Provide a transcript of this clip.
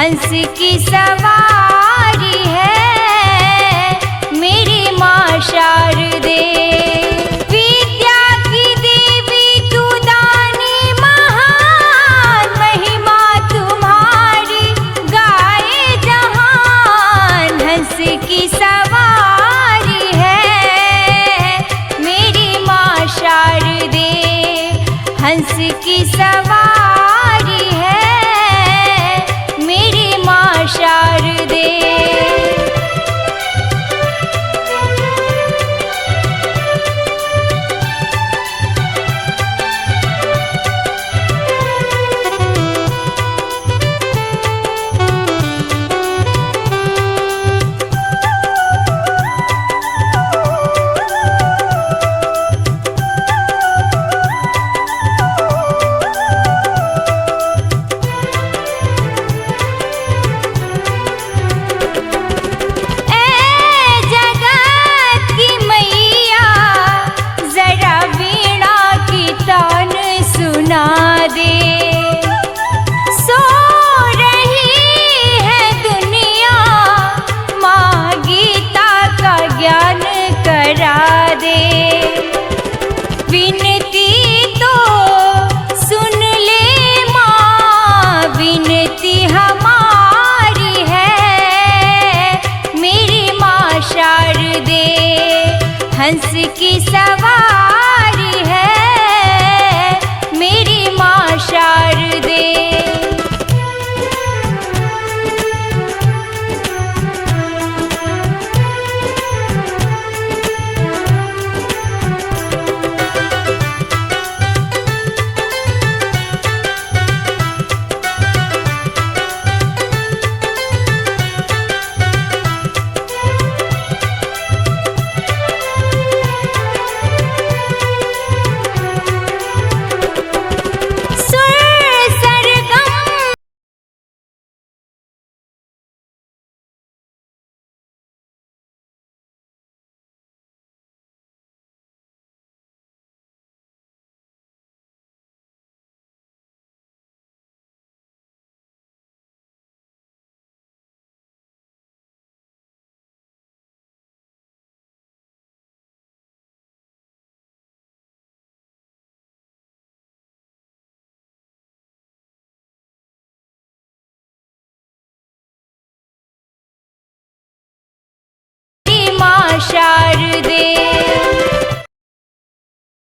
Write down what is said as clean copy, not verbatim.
हंस की सवारी है मेरी माँ शारदे। विद्या की देवी तू दानी महान, महिमा तुम्हारी गाए जहान। हंस की सवारी है मेरी माँ शारदे, हंस की सवारी है मेरी माँ शारदे। हंस की सवारी है मेरी माँ शारदे। शारदे।